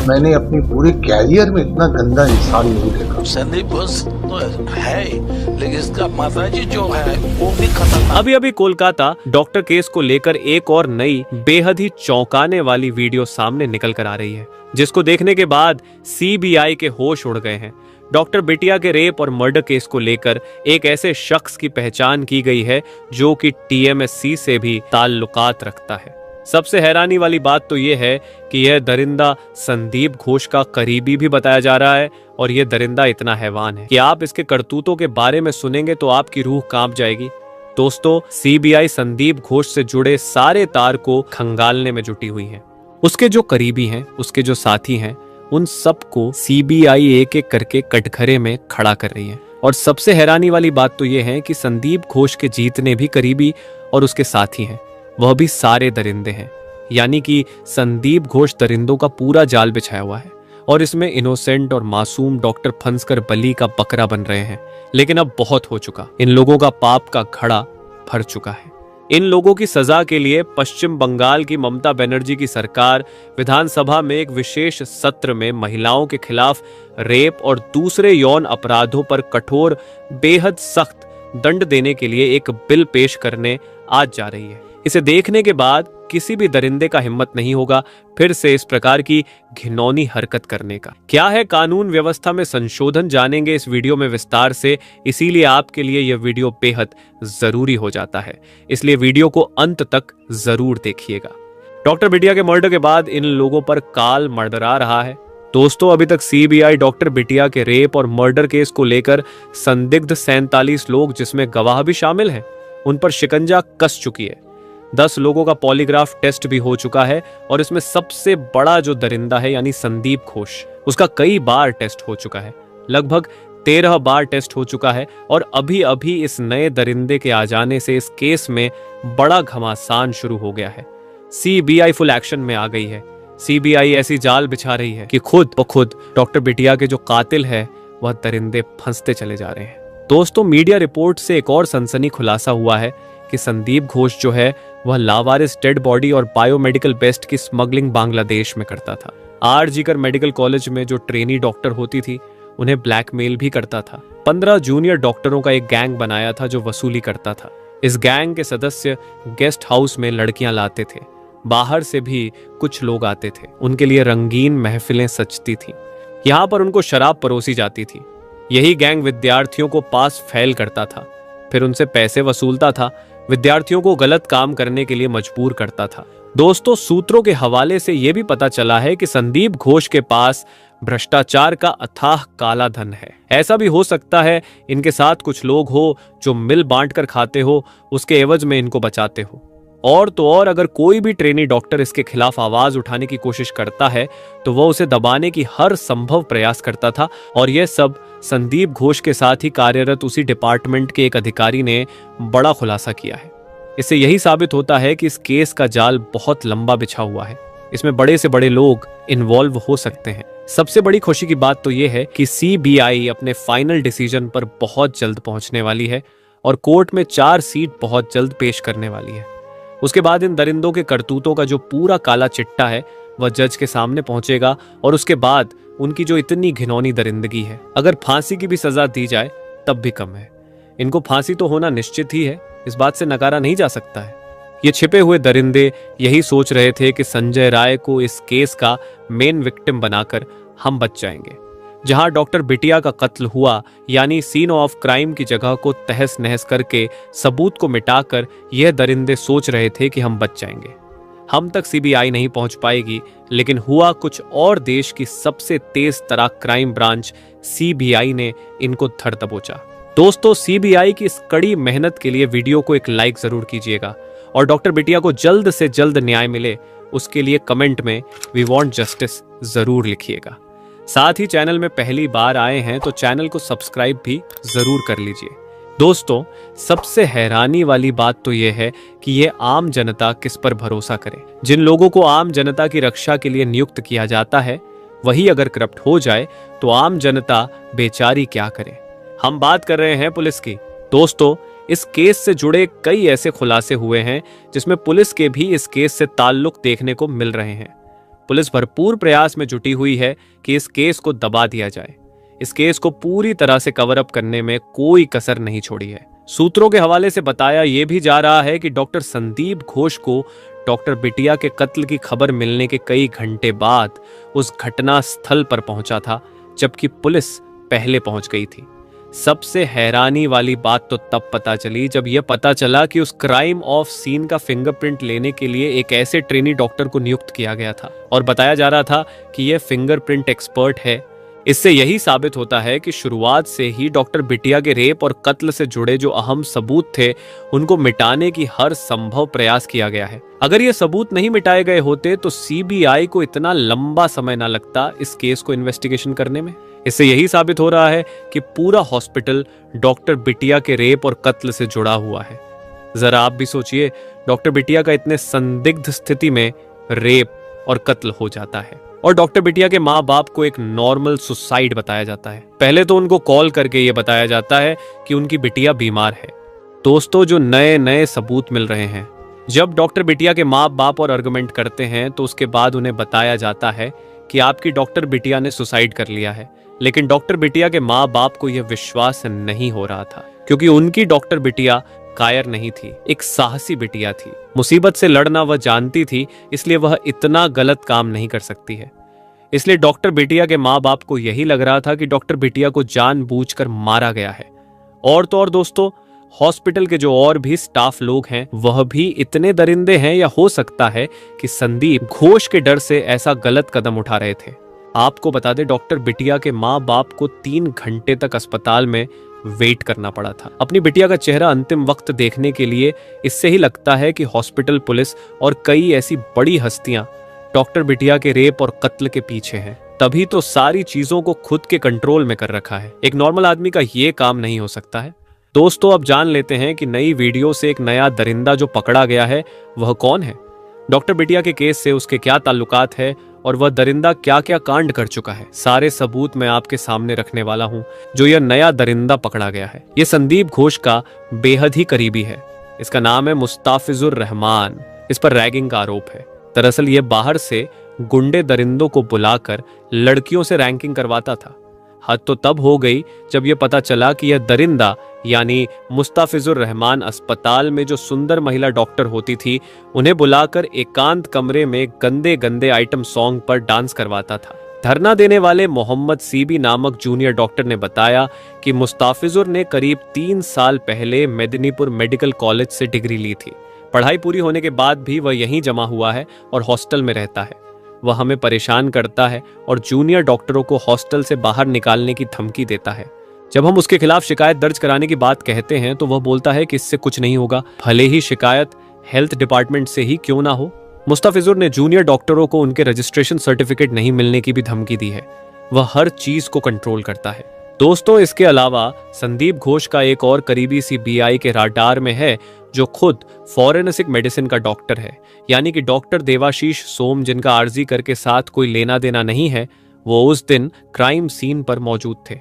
मैंने अपनी पूरी कैरियर में इतना गंदा इंसान नहीं देखा। संदीप घोष तो है ही, लेकिन इसका माताजी जो है वो भी खतरनाक। अभी अभी कोलकाता डॉक्टर केस को लेकर एक और नई बेहद ही चौंकाने वाली वीडियो सामने निकल कर आ रही है, जिसको देखने के बाद सीबीआई के होश उड़ गए हैं। डॉक्टर बिटिया के रेप और मर्डर केस को लेकर एक ऐसे शख्स की पहचान की गई है जो कि टीएमएससी से भी ताल्लुकात रखता है। सबसे हैरानी वाली बात तो यह है कि यह दरिंदा संदीप घोष का करीबी भी बताया जा रहा है, और यह दरिंदा इतना हैवान है कि आप इसके करतूतों के बारे में सुनेंगे तो आपकी रूह कांप जाएगी। दोस्तों, सीबीआई संदीप घोष से जुड़े सारे तार को खंगालने में जुटी हुई है। उसके जो करीबी हैं, उसके जो साथी हैं, उन सबको सीबीआई एक एक करके कटघरे में खड़ा कर रही है। और सबसे हैरानी वाली बात तो यह है कि संदीप घोष के जीतने भी करीबी और उसके साथी हैं, वह भी सारे दरिंदे हैं। यानी कि संदीप घोष दरिंदों का पूरा जाल बिछाया हुआ है, और इसमें इनोसेंट और मासूम डॉक्टर फंसकर बली का बकरा बन रहे हैं। लेकिन अब बहुत हो चुका, इन लोगों का पाप का घड़ा भर चुका है। इन लोगों की सजा के लिए पश्चिम बंगाल की ममता बनर्जी की सरकार विधानसभा में एक विशेष सत्र में महिलाओं के खिलाफ रेप और दूसरे यौन अपराधों पर कठोर बेहद सख्त दंड देने के लिए एक बिल पेश करने आज जा रही है। इसे देखने के बाद किसी भी दरिंदे का हिम्मत नहीं होगा फिर से इस प्रकार की घिनौनी हरकत करने का। क्या है कानून व्यवस्था में संशोधन, जानेंगे इस वीडियो में विस्तार से। इसीलिए आपके लिए यह वीडियो बेहद जरूरी हो जाता है, इसलिए वीडियो को अंत तक जरूर देखिएगा। डॉक्टर बिटिया के मर्डर के बाद इन लोगों पर काल मंडरा रहा है। दोस्तों, अभी तक सीबीआई डॉक्टर बिटिया के रेप और मर्डर केस को लेकर संदिग्ध 47 लोग, जिसमें गवाह भी शामिल हैं, उन पर शिकंजा कस चुकी है। 10 लोगों का पॉलीग्राफ टेस्ट भी हो चुका है, और इसमें सबसे बड़ा जो दरिंदा है यानी संदीप घोष, उसका कई बार टेस्ट हो चुका है। लगभग 13 बार टेस्ट हो चुका है, और अभी अभी इस नए दरिंदे के आ जाने से इस केस में बड़ा घमासान शुरू हो गया है। सीबीआई फुल एक्शन में आ गई है। सीबीआई ऐसी जाल बिछा रही है कि खुद ब खुद डॉक्टर बिटिया के जो कातिल है वह दरिंदे फंसते चले जा रहे हैं। दोस्तों, मीडिया रिपोर्ट से एक और सनसनी खुलासा हुआ है कि संदीप घोष जो है वह लावारिस डेड बॉडी और बायोमेडिकल वेस्ट की स्मगलिंग बांग्लादेश में करता था। आरजीकर मेडिकल कॉलेज में जो ट्रेनी डॉक्टर होती थी उन्हें ब्लैकमेल भी करता था। 15 जूनियर डॉक्टरों का एक गैंग बनाया था जो वसूली करता था। इस गैंग के सदस्य गेस्ट हाउस में लड़कियां लाते थे, बाहर से भी कुछ लोग आते थे, उनके लिए रंगीन महफिलें सजती थी, यहाँ पर उनको शराब परोसी जाती थी। यही गैंग विद्यार्थियों को पास फेल करता था, फिर उनसे पैसे वसूलता था, विद्यार्थियों को गलत काम करने के लिए मजबूर करता था। दोस्तों, सूत्रों के हवाले से यह भी पता चला है कि संदीप घोष के पास भ्रष्टाचार का अथाह काला धन है। ऐसा भी हो सकता है इनके साथ कुछ लोग हो जो मिल बांट कर खाते हो, उसके एवज में इनको बचाते हो। और तो और, अगर कोई भी ट्रेनी डॉक्टर इसके खिलाफ आवाज उठाने की कोशिश करता है तो वह उसे दबाने की हर संभव प्रयास करता था। और यह सब संदीप घोष के साथ ही कार्यरत उसी डिपार्टमेंट के एक अधिकारी ने बड़ा खुलासा किया है। इससे यही साबित होता है कि इस केस का जाल बहुत लंबा बिछा हुआ है, इसमें बड़े से बड़े लोग इन्वॉल्व हो सकते हैं। सबसे बड़ी खुशी की बात तो यह है कि सीबीआई अपने फाइनल डिसीजन पर बहुत जल्द पहुंचने वाली है, और कोर्ट में चार्जशीट बहुत जल्द पेश करने वाली है। उसके बाद इन दरिंदों के करतूतों का जो पूरा काला चिट्टा है वह जज के सामने पहुंचेगा, और उसके बाद उनकी जो इतनी घिनौनी दरिंदगी है, अगर फांसी की भी सजा दी जाए तब भी कम है। इनको फांसी तो होना निश्चित ही है, इस बात से नकारा नहीं जा सकता है। ये छिपे हुए दरिंदे यही सोच रहे थे कि संजय राय को इस केस का मेन विक्टिम बनाकर हम बच जाएंगे। जहां डॉक्टर बिटिया का कत्ल हुआ, यानी सीन ऑफ क्राइम की जगह को तहस नहस करके सबूत को मिटाकर यह दरिंदे सोच रहे थे कि हम बच जाएंगे, हम तक सीबीआई नहीं पहुंच पाएगी। लेकिन हुआ कुछ और, देश की सबसे तेज तरार क्राइम ब्रांच सीबीआई ने इनको धर दबोचा। दोस्तों, सीबीआई की इस कड़ी मेहनत के लिए वीडियो को एक लाइक जरूर कीजिएगा, और डॉक्टर बिटिया को जल्द से जल्द न्याय मिले उसके लिए कमेंट में वी वांट जस्टिस जरूर लिखिएगा। साथ ही चैनल में पहली बार आए हैं तो चैनल को सब्सक्राइब भी जरूर कर लीजिए। दोस्तों, सबसे हैरानी वाली बात तो यह है कि यह आम जनता किस पर भरोसा करे। जिन लोगों को आम जनता की रक्षा के लिए नियुक्त किया जाता है वही अगर करप्ट हो जाए तो आम जनता बेचारी क्या करे। हम बात कर रहे हैं पुलिस की। दोस्तों, इस केस से जुड़े कई ऐसे खुलासे हुए हैं जिसमें पुलिस के भी इस केस से ताल्लुक देखने को मिल रहे हैं। पुलिस भरपूर प्रयास में जुटी हुई है कि इस केस को दबा दिया जाए। इस केस को पूरी तरह से कवर अप करने में कोई कसर नहीं छोड़ी है। सूत्रों के हवाले से बताया यह भी जा रहा है कि डॉक्टर संदीप घोष को डॉक्टर बिटिया के कत्ल की खबर मिलने के कई घंटे बाद उस घटना स्थल पर पहुंचा था, जबकि पुलिस पहले पहुंच गई थी। सबसे हैरानी वाली बात तो तब पता चली जब यह पता चला कि उस क्राइम ऑफ सीन का फिंगरप्रिंट लेने के लिए एक ऐसे ट्रेनी डॉक्टर को नियुक्त किया गया था और बताया जा रहा था कि यह फिंगरप्रिंट एक्सपर्ट है। इससे यही साबित होता है कि शुरुआत से ही डॉक्टर बिटिया के रेप और कत्ल से जुड़े जो अहम सबूत थे उनको मिटाने की हर संभव प्रयास किया गया है। अगर ये सबूत नहीं मिटाए गए होते तो सीबीआई को इतना लंबा समय ना लगता इस केस को इन्वेस्टिगेशन करने में। इससे यही साबित हो रहा है कि पूरा हॉस्पिटल डॉक्टर बिटिया के रेप और कत्ल से जुड़ा हुआ है। जरा आप भी सोचिए, डॉक्टर बिटिया का इतने संदिग्ध स्थिति में रेप और कत्ल हो जाता है और डॉक्टर बिटिया के माँ बाप को एक नॉर्मल सुसाइड बताया जाता है। पहले तो उनको कॉल करके ये बताया जाता है कि उनकी बिटिया बीमार है। दोस्तों, जो नए नए सबूत मिल रहे हैं, जब डॉक्टर बिटिया के माँ बाप और आर्गुमेंट करते हैं तो उसके बाद उन्हें बताया जाता है कि आपकी डॉक्टर बिटिया ने सुसाइड कर लिया है। लेकिन डॉक्टर बिटिया के माँ बाप को यह विश्वास नहीं हो रहा था, क्योंकि उनकी डॉक्टर बिटिया कायर नहीं थी, एक साहसी बिटिया थी। मुसीबत से लड़ना वह जानती थी, इसलिए वह इतना गलत काम नहीं कर सकती है। इसलिए डॉक्टर बिटिया के माँ बाप को यही लग रहा था कि डॉक्टर बिटिया को जानबूझकर मारा गया है। और तो और दोस्तों, हॉस्पिटल के जो और भी स्टाफ लोग हैं वह भी इतने दरिंदे हैं, या हो सकता है कि संदीप घोष के डर से ऐसा गलत कदम उठा रहे थे। आपको बता दें, डॉक्टर बिटिया के माँ बाप को 3 घंटे तक अस्पताल में वेट करना पड़ा था अपनी बिटिया का चेहरा अंतिम वक्त देखने के लिए। इससे ही लगता है कि हॉस्पिटल पुलिस और कई ऐसी बड़ी हस्तियां डॉक्टर बिटिया के रेप और कत्ल के पीछे हैं। तभी तो सारी चीजों को खुद के कंट्रोल में कर रखा है। एक नॉर्मल आदमी का ये काम नहीं हो सकता है। दोस्तों, अब जान लेते हैं कि नई वीडियो से एक नया दरिंदा जो पकड़ा गया है वह कौन है, डॉक्टर बिटिया के केस से उसके क्या ताल्लुकात है और वह दरिंदा क्या क्या कांड कर चुका है। सारे सबूत मैं आपके सामने रखने वाला हूं। जो यह नया दरिंदा पकड़ा गया है, यह संदीप घोष का बेहद ही करीबी है। इसका नाम है मुस्ताफिजुर रहमान। इस पर रैगिंग का आरोप है। दरअसल यह बाहर से गुंडे दरिंदों को बुलाकर लड़कियों से रैंकिंग करवाता था। हद तो तब हो गई जब यह पता चला कि यह दरिंदा यानी मुस्ताफिजुर रहमान अस्पताल में जो सुंदर महिला डॉक्टर होती थी उन्हें बुलाकर एकांत कमरे में गंदे गंदे आइटम सॉन्ग पर डांस करवाता था। धरना देने वाले मोहम्मद सीबी नामक जूनियर डॉक्टर ने बताया कि मुस्ताफिजुर ने करीब 3 साल पहले मेदिनीपुर मेडिकल कॉलेज से डिग्री ली थी। पढ़ाई पूरी होने के बाद भी वह यहीं जमा हुआ है और हॉस्टल में रहता है। वह हमें परेशान करता है और जूनियर डॉक्टरों को हॉस्टल से बाहर निकालने की धमकी देता है। जब हम उसके खिलाफ शिकायत दर्ज कराने की बात कहते हैं तो वह बोलता है कि इससे कुछ नहीं होगा, भले ही शिकायत हेल्थ डिपार्टमेंट से ही क्यों ना हो। मुस्ताफिजुर ने जूनियर डॉक्टरों को उनके रजिस्ट्रेशन सर्टिफिकेट नहीं मिलने की भी धमकी दी है। वह हर चीज को कंट्रोल करता है। दोस्तों, इसके अलावा संदीप घोष का एक और करीबी सीबीआई के राडार में है, जो खुद फॉरेंसिक मेडिसिन का डॉक्टर है, यानी कि डॉक्टर देवाशीष सोम, जिनका आरजी कर के साथ कोई लेना देना नहीं है। वो उस दिन क्राइम सीन पर मौजूद थे।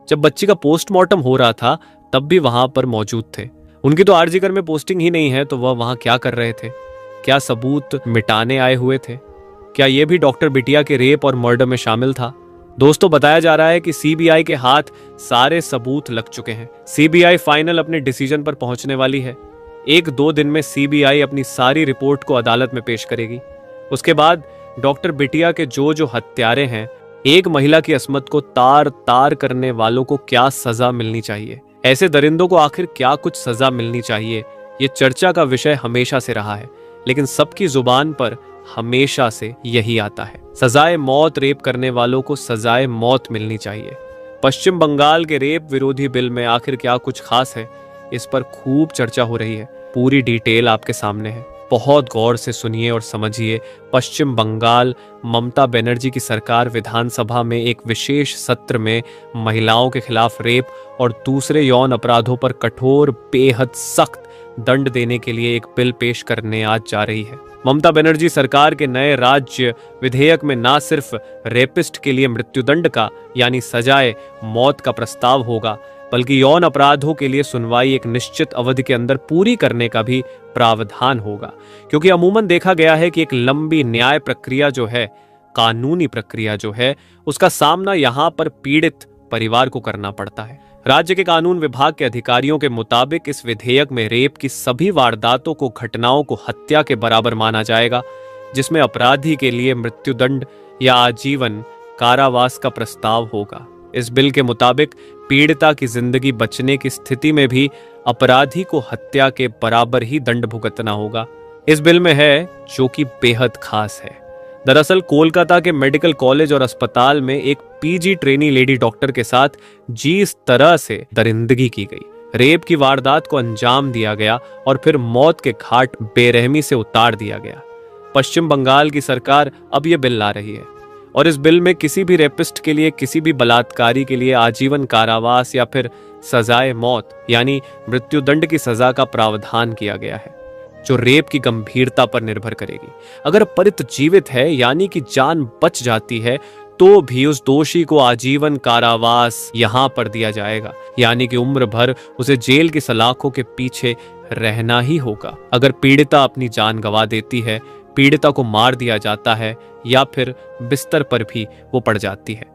जब बच्ची का पोस्टमार्टम हो रहा था तब भी वहां पर मौजूद थे। उनकी तो आरजी कर में पोस्टिंग ही नहीं है, तो वह वहां क्या कर रहे थे? क्या सबूत मिटाने आए हुए थे? क्या यह भी डॉक्टर बिटिया के रेप और मर्डर में शामिल था? दोस्तों, बताया जा रहा है कि सीबीआई के हाथ सारे सबूत लग चुके हैं। सीबीआई फाइनल अपने डिसीजन पर पहुंचने वाली है। 1-2 दिन में सीबीआई अपनी सारी रिपोर्ट को अदालत में पेश करेगी। उसके बाद डॉक्टर बिटिया के जो हत्यारे हैं, एक महिला की अस्मत को तार तार करने वालों को क्या सजा मिलनी चाहिए, ऐसे दरिंदों को आखिर क्या कुछ सजा मिलनी चाहिए, ये चर्चा का विषय हमेशा से रहा है। लेकिन सबकी जुबान पर हमेशा से यही आता है, सजाए मौत। रेप करने वालों को सजाए मौत मिलनी चाहिए। पश्चिम बंगाल के रेप विरोधी बिल में आखिर क्या कुछ खास है, इस पर खूब चर्चा हो रही है। पूरी डिटेल आपके सामने है, बहुत गौर से सुनिए और समझिए। पश्चिम बंगाल ममता बनर्जी की सरकार विधानसभा में एक विशेष सत्र में महिलाओं के खिलाफ रेप और दूसरे यौन अपराधों पर कठोर बेहद सख्त दंड देने के लिए एक बिल पेश करने आज जा रही है। ममता बनर्जी सरकार के नए राज्य विधेयक में ना सिर्फ रेपिस्ट के लिए मृत्युदंड का यानी सजाए मौत का प्रस्ताव होगा, बल्कि यौन अपराधों के लिए सुनवाई एक निश्चित अवधि के अंदर पूरी करने का भी प्रावधान होगा। क्योंकि अमूमन देखा गया है कि एक लंबी न्याय प्रक्रिया जो है कानूनी प्रक्रिया जो है उसका सामना यहाँ पर पीड़ित परिवार को करना पड़ता है। राज्य के कानून विभाग के अधिकारियों के मुताबिक इस विधेयक में रेप की सभी वारदातों को, घटनाओं को हत्या के बराबर माना जाएगा, जिसमें अपराधी के लिए मृत्युदंड या आजीवन कारावास का प्रस्ताव होगा। इस बिल के मुताबिक पीड़िता की जिंदगी बचने की स्थिति में भी अपराधी को हत्या के बराबर ही दंड भुगतना होगा। इस बिल में है जो कि बेहद खास है। दरअसल कोलकाता के मेडिकल कॉलेज और अस्पताल में एक पीजी ट्रेनी लेडी डॉक्टर के साथ जिस तरह से दरिंदगी की गई, रेप की वारदात को अंजाम दिया गया और फिर मौत के घाट बेरहमी से उतार दिया गया। पश्चिम बंगाल की सरकार अब यह बिल ला रही है और इस बिल में किसी भी रेपिस्ट के लिए, किसी भी बलात्कारी के लिए आजीवन कारावास या फिर सजाए मौत यानी मृत्युदंड की सजा का प्रावधान किया गया है, जो रेप की गंभीरता पर निर्भर करेगी। अगर अपराधी जीवित है यानी कि जान बच जाती है तो भी उस दोषी को आजीवन कारावास यहां पर दिया जाएगा, यानी कि उम्र भर उसे जेल की सलाखों के पीछे रहना ही होगा। अगर पीड़िता अपनी जान गंवा देती है, पीड़िता को मार दिया जाता है या फिर बिस्तर पर भी वो पड़ जाती है,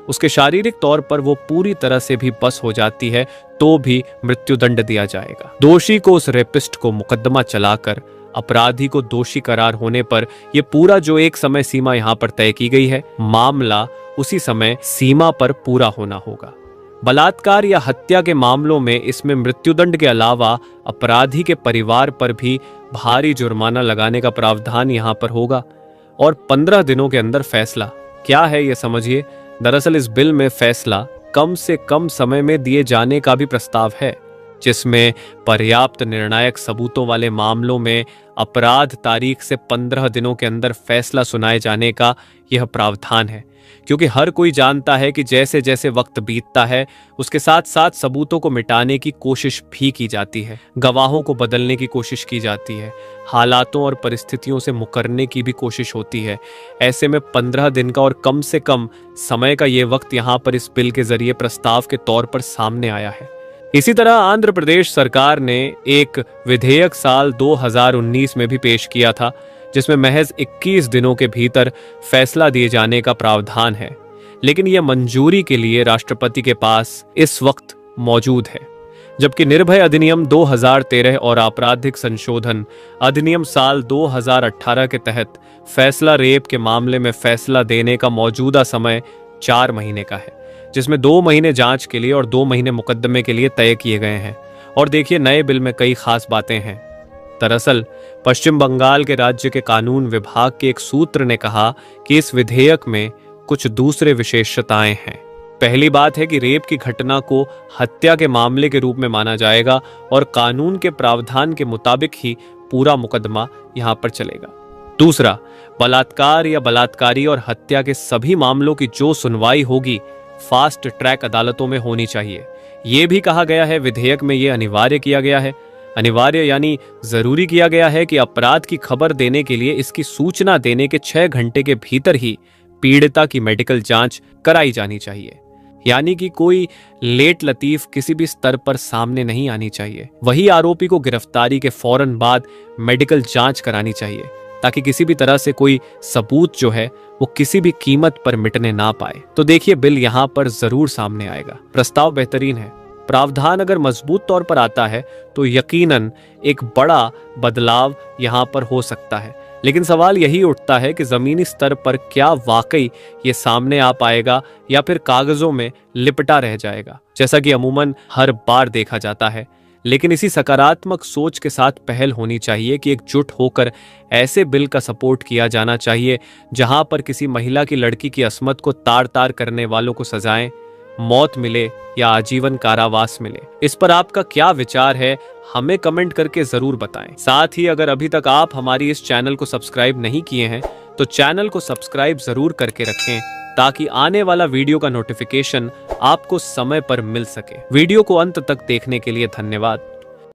उसके शारीरिक तौर पर वो पूरी तरह से भी बस हो जाती है, तो भी मृत्युदंड दिया जाएगा। दोषी को, उस रेपिस्ट को मुकदमा चलाकर अपराधी को दोषी करार होने पर ये पूरा जो एक समय सीमा यहाँ पर तय की गई है, मामला उसी समय सीमा पर पूरा होना होगा। बलात्कार या हत्या के मामलों में इसमें मृत्युदंड के अलावा अपराधी के परिवार पर भी भारी जुर्माना लगाने का प्रावधान यहाँ पर होगा और 15 दिनों के अंदर फैसला। क्या है ये समझिए। दरअसल इस बिल में फैसला कम से कम समय में दिए जाने का भी प्रस्ताव है, जिसमें पर्याप्त निर्णायक सबूतों वाले मामलों में अपराध तारीख से 15 दिनों के अंदर फैसला सुनाए जाने का यह प्रावधान है, क्योंकि हर कोई जानता है कि जैसे जैसे वक्त बीतता है उसके साथ साथ सबूतों को मिटाने की कोशिश भी की जाती है, गवाहों को बदलने की कोशिश की जाती है, हालातों और परिस्थितियों से मुकरने की भी कोशिश होती है। ऐसे में 15 दिन का और कम से कम समय का ये वक्त यहाँ पर इस बिल के जरिए प्रस्ताव के तौर पर सामने आया है। इसी तरह आंध्र प्रदेश सरकार ने एक विधेयक साल 2019 में भी पेश किया था, जिसमें महज 21 दिनों के भीतर फैसला दिए जाने का प्रावधान है, लेकिन यह मंजूरी के लिए राष्ट्रपति के पास इस वक्त मौजूद है। जबकि निर्भया अधिनियम 2013 और आपराधिक संशोधन अधिनियम साल 2018 के तहत फैसला रेप के मामले में फैसला देने का मौजूदा समय 4 महीने का है, जिसमें 2 महीने जांच के लिए और 2 महीने मुकदमे के लिए तय किए गए हैं। और देखिए, नए बिल में कई खास बातें हैं। दरअसल पश्चिम बंगाल के राज्य के कानून विभाग के एक सूत्र ने कहा कि इस विधेयक में कुछ दूसरे विशेषताएं हैं। पहली बात है कि रेप की घटना को हत्या के मामले के रूप में माना जाएगा और कानून के प्रावधान के मुताबिक ही पूरा मुकदमा यहां पर चलेगा। दूसरा, बलात्कार या बलात्कारी और हत्या के सभी मामलों की जो सुनवाई होगी फास्ट ट्रैक अदालतों में होनी चाहिए। यह भी कहा गया है, विधेयक में यह अनिवार्य किया गया है, अनिवार्य यानी जरूरी किया गया है कि अपराध की खबर देने के लिए इसकी सूचना देने के 6 घंटे के भीतर ही पीड़िता की मेडिकल जांच कराई जानी चाहिए, यानी कि कोई लेट लतीफ किसी भी स्तर पर सामने नहीं आनी चाहिए। वही आरोपी को गिरफ्तारी के फौरन बाद मेडिकल जांच करानी चाहिए, ताकि किसी भी तरह से कोई सबूत जो है वो किसी भी कीमत पर मिटने ना पाए। तो देखिए, बिल यहाँ पर जरूर सामने आएगा। प्रस्ताव बेहतरीन है। प्रावधान अगर मजबूत तौर पर आता है तो यकीनन एक बड़ा बदलाव यहाँ पर हो सकता है, लेकिन सवाल यही उठता है कि जमीनी स्तर पर क्या वाकई ये सामने आ पाएगा या फिर कागजों में लिपटा रह जाएगा, जैसा कि अमूमन हर बार देखा जाता है। लेकिन इसी सकारात्मक सोच के साथ पहल होनी चाहिए कि एकजुट होकर ऐसे बिल का सपोर्ट किया जाना चाहिए जहां पर किसी महिला की, लड़की की अस्मत को तार तार करने वालों को सजाएं, मौत मिले या आजीवन कारावास मिले। इस पर आपका क्या विचार है, हमें कमेंट करके जरूर बताएं। साथ ही अगर अभी तक आप हमारी इस चैनल को सब्सक्राइब नहीं किए हैं तो चैनल को सब्सक्राइब जरूर करके रखें, ताकि आने वाला वीडियो का नोटिफिकेशन आपको समय पर मिल सके। वीडियो को अंत तक देखने के लिए धन्यवाद।